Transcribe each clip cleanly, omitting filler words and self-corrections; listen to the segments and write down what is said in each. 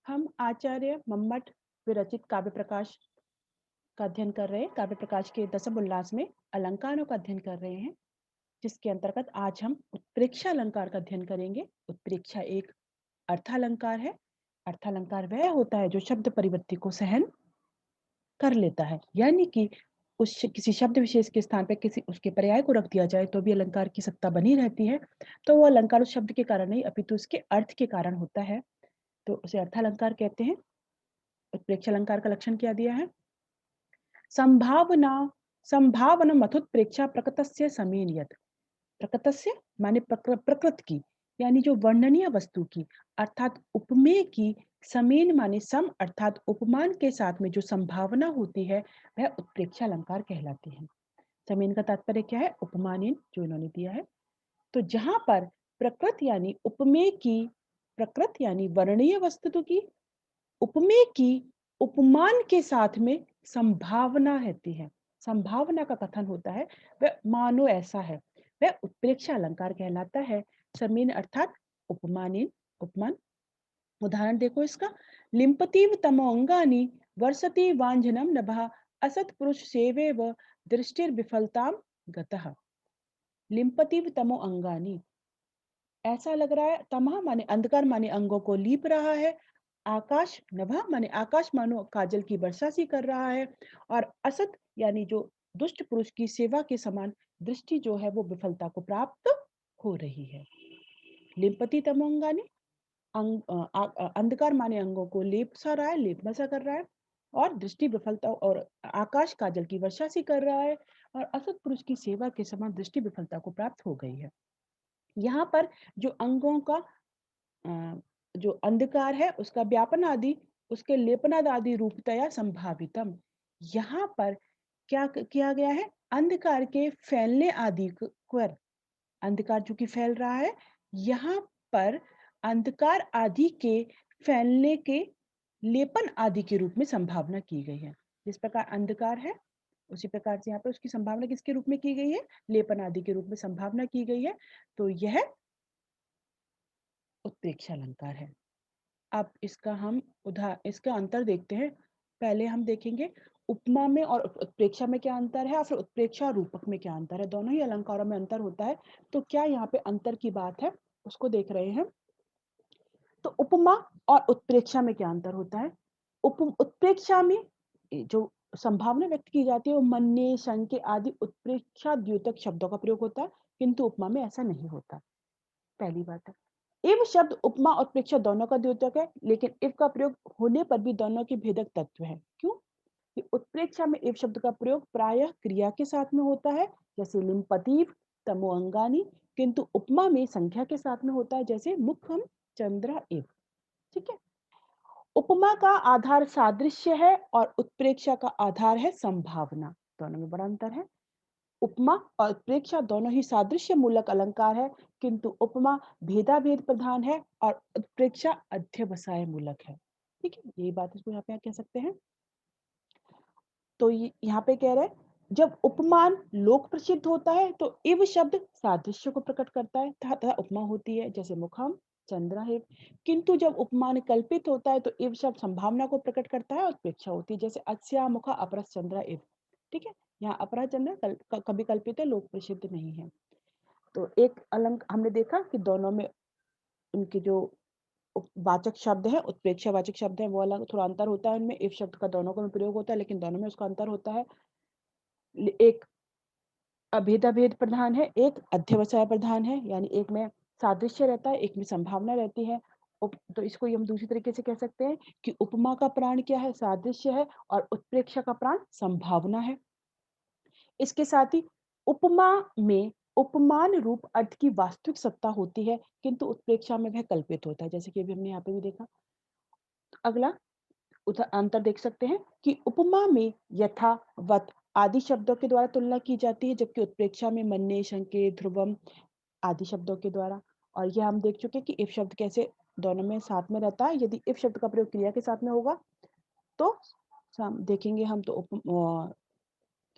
हम आचार्य मम्मट विरचित काव्य प्रकाश का अध्ययन कर रहे हैं। काव्य प्रकाश के दशम उल्लास में अलंकारों का अध्ययन कर रहे हैं, जिसके अंतर्गत आज हम उत्प्रेक्षा अलंकार का अध्ययन करेंगे। उत्प्रेक्षा एक अर्थालंकार है। अर्थालंकार वह होता है जो शब्द परिवर्ती को सहन कर लेता है, यानी कि उस किसी शब्द विशेष के स्थान पे किसी उसके पर्याय को रख दिया जाए तो भी अलंकार की सत्ता बनी रहती है। तो वो अलंकार उस शब्द के कारण नहीं अपितु उसके अर्थ के कारण होता है, तो उसे अर्थालंकार कहते हैं। उत्प्रेक्षा अलंकार का लक्षण क्या दिया है? संभावना संभावनमथुत्प्रेक्षा प्रकृतस्य समेनयत्। प्रकृतस्य माने प्रकृति की, यानी जो वर्णनीय वस्तु की, अर्थात उपमेय की। समेन माने सम अर्थात उपमान के साथ में जो संभावना होती है वह उत्प्रेक्षा अलंकार कहलाती है। समेन का तात्पर्य क्या है? उपमानीन, जो इन्होंने दिया है। तो जहां पर प्रकृति यानी उपमेय की, प्रकृति यानी वर्णनीय वस्तु की, उपमेय की उपमान के साथ में संभावना रहती है, संभावना का कथन होता है, वह मानो ऐसा है, वह उत्प्रेक्षा अलंकार कहलाता है। समीन अर्थात उपमानीन, उपमान। उदाहरण देखो इसका। लिम्पतीव तमोअंगानि वर्षति वांझनम नभः असत पुरुष सेवेव दृष्टिर विफलताम गतः। लिम्पतीव तमो अंगानी, ऐसा लग रहा है। तमह माने अंधकार माने अंगों को लीप रहा है। आकाश नभा माने आकाश मानो काजल की वर्षा सी कर रहा है। और असत यानी जो दुष्ट पुरुष की सेवा के समान दृष्टि जो है वो विफलता को प्राप्त हो रही है। लिम्पति तमोंगानी, अंधकार माने अंगों को लेप सा रहा है, लेप सा कर रहा है। और दृष्टि विफलता, और आकाश काजल की वर्षा सी कर रहा है। और असत पुरुष की सेवा के समान दृष्टि विफलता को प्राप्त हो गई है। यहाँ पर जो अंगों का जो अंधकार है उसका व्यापन आदि, उसके लेपनाद आदि रूपतया संभावितम। यहाँ पर क्या किया गया है? अंधकार के फैलने आदि पर, अंधकार जो कि फैल रहा है, यहाँ पर अंधकार आदि के फैलने के लेपन आदि के रूप में संभावना की गई है। जिस प्रकार अंधकार है उसी प्रकार से यहाँ पर उसकी संभावना किसके रूप में की गई है? लेपन आदि के रूप में संभावना की गई है। तो यह उत्प्रेक्षा अलंकार है। अब इसका अंतर देखते हैं। पहले हम देखेंगे उपमा में और उत्प्रेक्षा में क्या अंतर है, और फिर उत्प्रेक्षा और रूपक में क्या अंतर है। दोनों ही अलंकारों में अंतर होता है, तो क्या यहाँ पे अंतर की बात है उसको देख रहे हैं। तो उपमा और उत्प्रेक्षा में क्या अंतर होता है? उत्प्रेक्षा में जो संभावना व्यक्त की जाती है वो मन्य, शंके आदि उत्प्रेक्षा द्योतक शब्दों का प्रयोग होता है, किंतु उपमा में ऐसा नहीं होता। पहली बात है। इव शब्द उपमा और प्रेक्षा दोनों का द्योतक है, लेकिन इव का प्रयोग होने पर भी दोनों के भेदक तत्व है। क्यों? कि उत्प्रेक्षा में इव शब्द का प्रयोग प्रायः क्रिया के साथ में होता है, जैसे लिम्पतीव तमो अंगानी, किंतु उपमा में संख्या के साथ में होता है, जैसे मुखम चंद्र इव। ठीक है। उपमा का आधार सादृश्य है और उत्प्रेक्षा का आधार है संभावना। दोनों में बड़ा अंतर है। उपमा और उत्प्रेक्षा दोनों ही सादृश्य मूलक अलंकार है, किंतु उपमा भेदाभेद प्रधान है और उत्प्रेक्षा अध्यवसाय मूलक है। ठीक है, यही बात इसको यहाँ पे कह सकते हैं। तो यहाँ पे कह रहे हैं जब उपमान लोक प्रसिद्ध होता है तो इव शब्द सादृश्य को प्रकट करता है तथा उपमा होती है, जैसे मुखम चंद्र है। किंतु जब उपमान कल्पित होता है तो इव शब्द संभावना को प्रकट करता है और उत्प्रेक्षा होती है, जैसे अस्या मुखा अपरस चंद्र इव। ठीक है, यहाँ अपरा चंद्र कभी कल्पित है, लोक प्रसिद्ध नहीं है। तो एक अलंक हमने देखा कि दोनों में उनके जो वाचक शब्द है, उत्प्रेक्षा वाचक शब्द है, वो अलग थोड़ा अंतर होता है इनमें। इफ शब्द का दोनों को में प्रयोग होता है, लेकिन दोनों में उसका अंतर होता है। एक अभेदाभेद प्रधान है, एक अध्यवसाय प्रधान है, यानी एक में सादृश्य रहता है, एक में संभावना रहती है। तो इसको हम दूसरी तरीके से कह सकते हैं कि उपमा का प्राण क्या है? सादृश्य है, और उत्प्रेक्षा का प्राण संभावना है। इसके साथ ही उपमा में उपमान रूप अर्थ की वास्तविक सत्ता होती है, किंतु उत्प्रेक्षा में वह कल्पित होता है, जैसे कि अभी हमने यहाँ पे भी देखा। अगला अंतर देख सकते हैं कि उपमा में यथा वत आदि शब्दों के द्वारा तुलना की जाती है, जबकि उत्प्रेक्षा में मन्य, शंके, ध्रुवम आदि शब्दों के द्वारा। और यह हम देख चुके कि इफ शब्द कैसे दोनों में साथ में रहता है। यदि इफ शब्द का प्रयोग क्रिया के साथ में होगा तो देखेंगे हम तो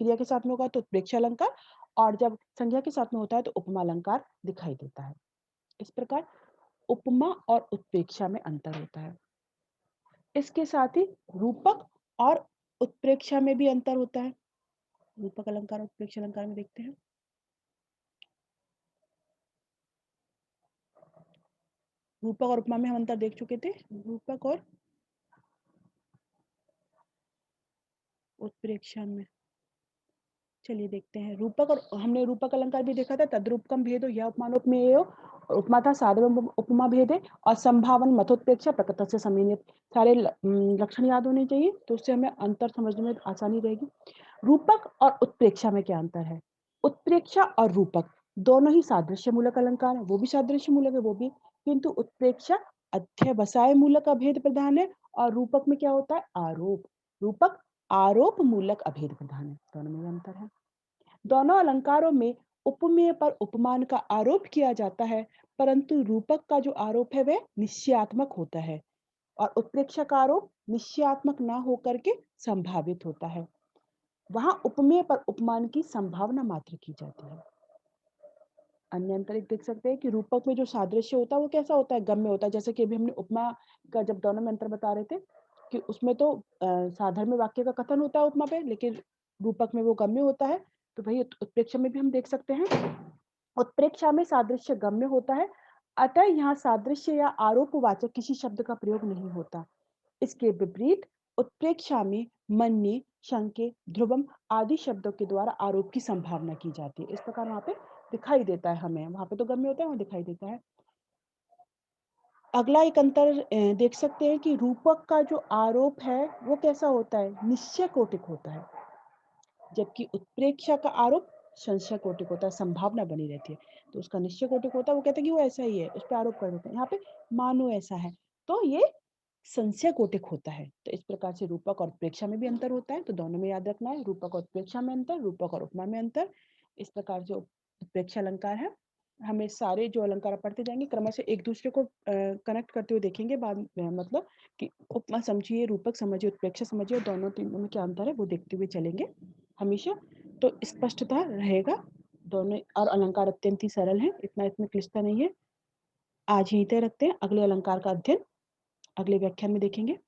क्रिया के साथ में होगा तो उत्प्रेक्षा अलंकार, और जब संज्ञा के साथ में होता है तो उपमा अलंकार दिखाई देता है। इस प्रकार उपमा और उत्प्रेक्षा में अंतर होता है। इसके साथ ही रूपक और उत्प्रेक्षा में भी अंतर होता है। रूपक अलंकार और उत्प्रेक्षा अलंकार में देखते हैं। रूपक और उपमा में हम अंतर देख चुके थे। रूपक और उत्प्रेक्षा में चलिए देखते हैं। रूपक और हमने रूपक अलंकार भी देखा था। तद्रूपकम भेदो या उपमानोपमेयो, और उपमा था साधव उपमा भेदे, और संभावन मथोत्प्रेक्षा प्रकृत से समीनित। सारे लक्षण याद होने चाहिए, तो उससे हमें अंतर समझने में आसानी रहेगी। रूपक और उत्प्रेक्षा में क्या अंतर है? उत्प्रेक्षा और रूपक दोनों ही सादृश्य मूलक अलंकार है, वो भी सादृश्य मूलक है वो भी, किंतु उत्प्रेक्षा अध्यवसाय मूलक का भेद प्रधान है, और रूपक में क्या होता है? आरोप। रूपक आरोप मूलक अभेद प्रधान है। दोनों में अंतर है। दोनों अलंकारों में उपमेय पर उपमान का आरोप किया जाता है, परंतु रूपक का जो आरोप है वह निश्चयात्मक होता है, और उत्प्रेक्षा का आरोप निश्चयात्मक न होकर के संभावित होता है। वहां उपमेय पर उपमान की संभावना मात्र की जाती है। अन्य अंतर एक देख सकते हैं कि रूपक में जो सादृश्य होता है वो कैसा होता है? गम्य होता है। जैसे कि अभी हमने उपमा का जब दोनों में अंतर बता रहे थे कि उसमें तो साधर्म्य वाक्य का कथन होता है उपमा पे, लेकिन रूपक में वो गम्य होता है। तो वही उत्प्रेक्षा में भी हम देख सकते हैं। उत्प्रेक्षा में सादृश्य गम्य होता है, अतः यहाँ सादृश्य या आरोपवाचक किसी शब्द का प्रयोग नहीं होता। इसके विपरीत उत्प्रेक्षा में मन्ये, शंके, ध्रुवम आदि शब्दों के द्वारा आरोप की संभावना की जाती है। इस प्रकार वहां पे दिखाई देता है हमें। वहां पे तो गम्य होता है, वहां दिखाई देता है। अगला एक अंतर देख सकते हैं कि रूपक का जो आरोप है वो कैसा होता है? निश्चय कोटिक होता है, जबकि उत्प्रेक्षा का आरोप संशय कोटिक होता है, संभावना बनी रहती है। तो उसका निश्चय कोटिक होता है, वो कहते हैं कि वो ऐसा ही है, उस पर आरोप कर देते हैं। यहाँ पे मानो ऐसा है, तो ये संशय कोटिक होता है। तो इस प्रकार से रूपक और उत्प्रेक्षा में भी अंतर होता है, तो दोनों में याद रखना है। रूपक और उत्प्रेक्षा में अंतर, रूपक और उपमा में अंतर। इस प्रकार जो उत्प्रेक्षा अलंकार है, हमें सारे जो अलंकार पढ़ते जाएंगे क्रम से एक दूसरे को कनेक्ट करते हुए देखेंगे बाद में, मतलब कि उपमा समझिए, रूपक समझिए, उत्प्रेक्षा समझिए, दोनों तीनों में क्या अंतर है वो देखते हुए चलेंगे हमेशा, तो स्पष्टता रहेगा। दोनों और अलंकार अत्यंत ही सरल है, इतना इसमें क्लिष्टता नहीं है। आज यहीं तक रखते हैं, अगले अलंकार का अध्ययन अगले व्याख्यान में देखेंगे।